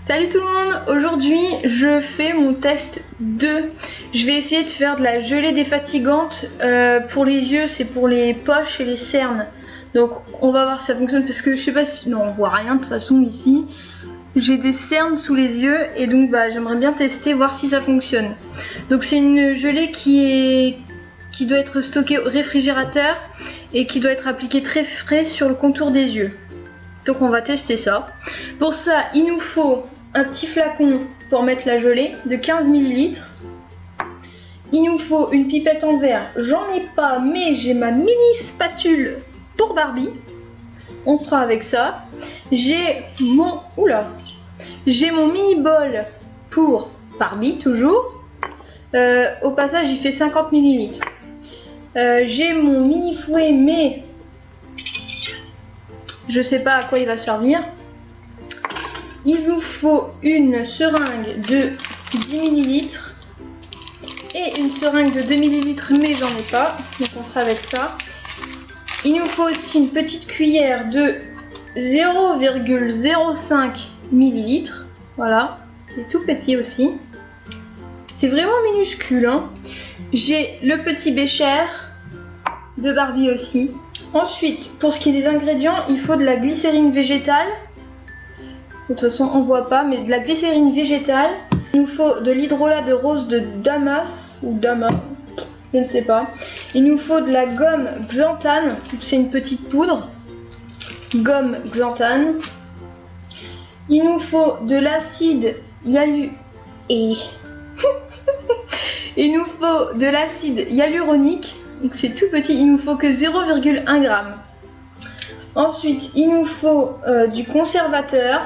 Salut tout le monde, aujourd'hui je fais mon test 2. Je vais essayer de faire de la gelée défatigante pour les yeux, c'est pour les poches et les cernes. Donc on va voir si ça fonctionne parce que je sais pas si... Non, on voit rien de toute façon ici. J'ai des cernes sous les yeux et donc j'aimerais bien tester, voir si ça fonctionne. Donc c'est une gelée qui doit être stockée au réfrigérateur et qui doit être appliquée très frais sur le contour des yeux. Donc on va tester ça. Pour ça, il nous faut un petit flacon pour mettre la gelée de 15 ml. Il nous faut une pipette en verre. J'en ai pas, mais j'ai ma mini spatule pour Barbie. On fera avec ça. J'ai mon mini bol pour Barbie, toujours. Au passage, il fait 50 ml. J'ai mon mini fouet, mais je sais pas à quoi il va servir. Il nous faut une seringue de 10 ml et une seringue de 2 ml, mais j'en ai pas, donc on fera avec ça. Il nous faut aussi une petite cuillère de 0,05 ml. Voilà, c'est tout petit aussi. C'est vraiment minuscule, hein. J'ai le petit bécher de Barbie aussi. Ensuite, pour ce qui est des ingrédients, il faut de la glycérine végétale. De toute façon, on voit pas, mais de la glycérine végétale. Il nous faut de l'hydrolat de rose de Damas, ou Dama, je ne sais pas. Il nous faut de la gomme xanthane, c'est une petite poudre. Gomme xanthane. Il nous faut de l'acide Il nous faut de l'acide hyaluronique. Donc c'est tout petit, il nous faut que 0,1 g. Ensuite, il nous faut du conservateur.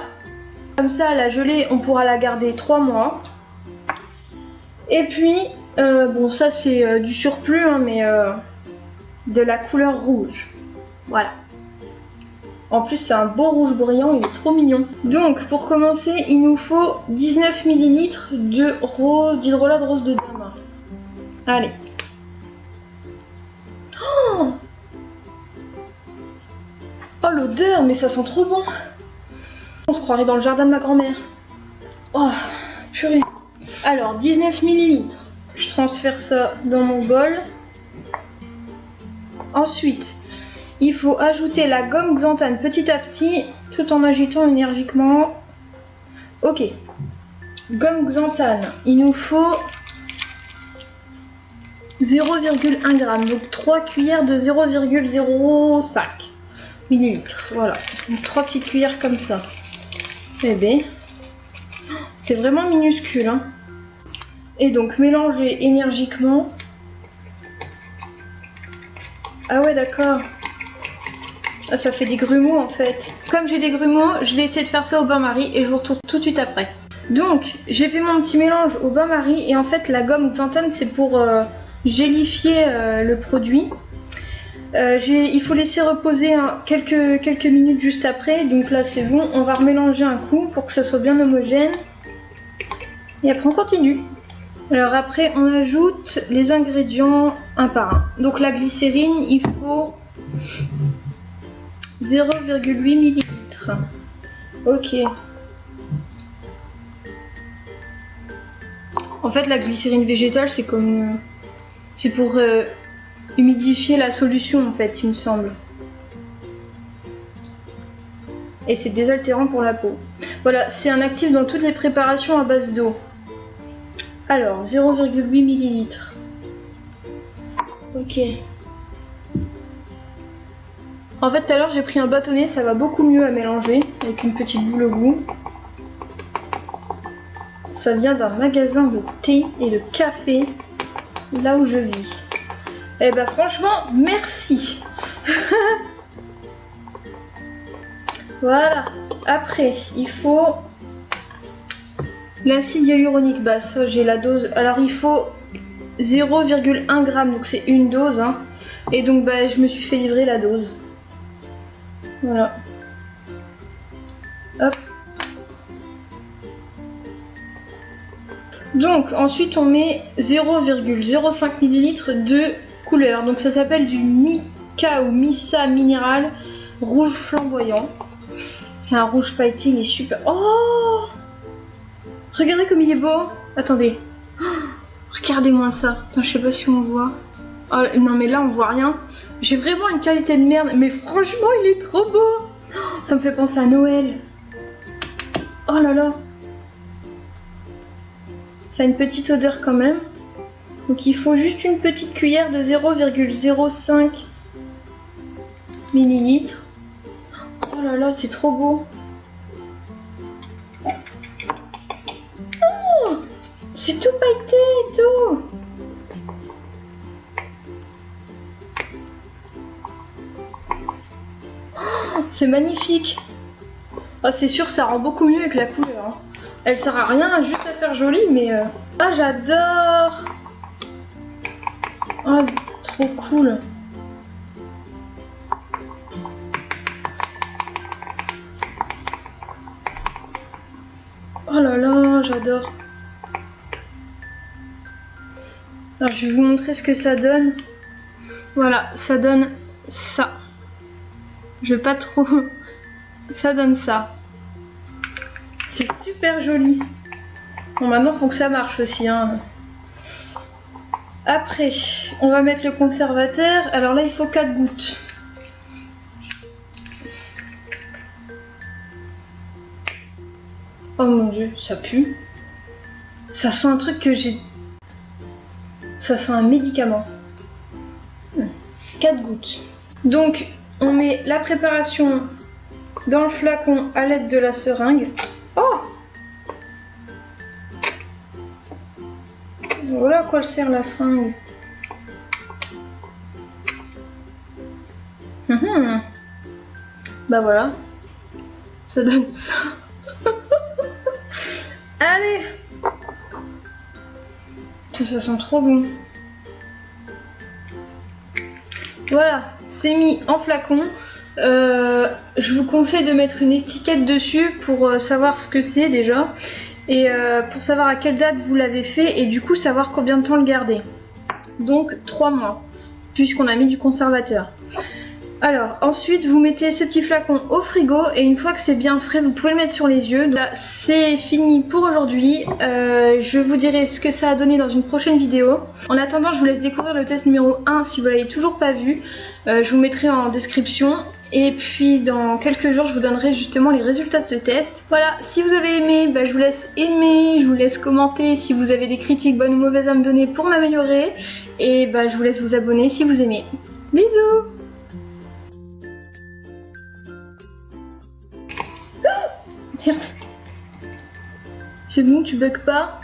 Comme ça, la gelée, on pourra la garder 3 mois. Et puis, bon, ça c'est du surplus, hein, mais de la couleur rouge. Voilà. En plus, c'est un beau rouge brillant, il est trop mignon. Donc, pour commencer, il nous faut 19 ml d'hydrolat de rose de Dama. Allez. Oh, l'odeur, mais ça sent trop bon. On se croirait dans le jardin de ma grand-mère. Oh, purée. Alors, 19 ml. Je transfère ça dans mon bol. Ensuite, il faut ajouter la gomme xanthane petit à petit, tout en agitant énergiquement. Ok. Gomme xanthane, il nous faut 0,1 g, donc 3 cuillères de 0,05 ml. Voilà, donc 3 petites cuillères comme ça. Eh ben, c'est vraiment minuscule, hein. Et donc mélanger énergiquement. Ah ouais, d'accord. Ah, ça fait des grumeaux en fait. Comme j'ai des grumeaux, je vais essayer de faire ça au bain-marie et je vous retrouve tout de suite après. Donc, j'ai fait mon petit mélange au bain-marie et en fait la gomme xanthane c'est pour gélifier le produit. Il faut laisser reposer quelques minutes juste après. Donc là c'est bon, on va remélanger un coup pour que ça soit bien homogène. Et après on continue. Alors après on ajoute les ingrédients un par un. Donc la glycérine, il faut 0,8 ml. Ok. En fait la glycérine végétale c'est comme... c'est pour humidifier la solution en fait, il me semble. Et c'est désaltérant pour la peau. Voilà, c'est un actif dans toutes les préparations à base d'eau. Alors, 0,8 ml. Ok. En fait, tout à l'heure, j'ai pris un bâtonnet, ça va beaucoup mieux à mélanger, avec une petite boule au goût. Ça vient d'un magasin de thé et de café, là où je vis. Eh ben franchement, merci. Voilà. Après, il faut l'acide hyaluronique. Bah ça, j'ai la dose. Alors il faut 0,1 g, donc c'est une dose. Hein. Et donc je me suis fait livrer la dose. Voilà. Hop. Donc ensuite on met 0,05 ml de couleur. Donc ça s'appelle du Mica ou Missa minéral rouge flamboyant. C'est un rouge pailleté, il est super. Oh, Regardez comme il est beau. Attendez. Oh, regardez-moi ça. Attends, je sais pas si on voit. Oh, non mais là on voit rien. J'ai vraiment une qualité de merde. Mais franchement il est trop beau. Oh, ça me fait penser à Noël. Oh là là. Ça a une petite odeur quand même. Donc il faut juste une petite cuillère de 0,05 ml. Oh là là, c'est trop beau. Oh, c'est tout pailleté et tout. Oh, c'est magnifique. Oh, c'est sûr, ça rend beaucoup mieux avec la couleur. Hein. Elle sert à rien, juste à faire joli, mais... Ah, j'adore. Oh, trop cool. Oh là là, j'adore. Alors, je vais vous montrer ce que ça donne. Voilà, ça donne ça. Je vais pas trop... Ça donne ça. C'est super joli. Bon, maintenant, il faut que ça marche aussi. Hein. Après, on va mettre le conservateur. Alors là, il faut 4 gouttes. Oh mon dieu, ça pue. Ça sent un truc que j'ai... Ça sent un médicament. 4 gouttes. Donc, on met la préparation dans le flacon à l'aide de la seringue. Oh! Voilà à quoi elle sert la seringue. Bah voilà. Ça donne ça. Allez! Ça sent trop bon. Voilà, c'est mis en flacon. Je vous conseille de mettre une étiquette dessus pour savoir ce que c'est déjà. Et pour savoir à quelle date vous l'avez fait et du coup savoir combien de temps le garder. Donc 3 mois, puisqu'on a mis du conservateur. Alors ensuite vous mettez ce petit flacon au frigo et une fois que c'est bien frais vous pouvez le mettre sur les yeux. Là c'est fini pour aujourd'hui. Je vous dirai ce que ça a donné dans une prochaine vidéo. En attendant je vous laisse découvrir le test numéro 1 si vous l'avez toujours pas vu. Je vous mettrai en description. Et puis dans quelques jours je vous donnerai justement les résultats de ce test. Voilà, si vous avez aimé, je vous laisse aimer, je vous laisse commenter si vous avez des critiques bonnes ou mauvaises à me donner pour m'améliorer. Et je vous laisse vous abonner si vous aimez. Bisous. Merde. C'est bon, tu bugs pas?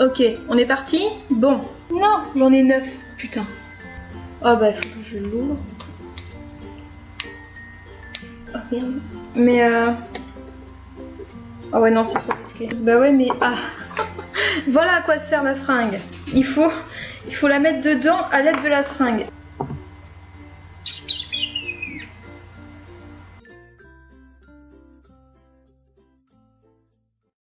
Ok, on est parti? Bon. Non, j'en ai 9. Putain. Oh il faut que je l'ouvre. Oh merde. Mais ah ouais non c'est trop risqué. Bah ouais mais ah. Voilà à quoi sert la seringue. Il faut la mettre dedans à l'aide de la seringue.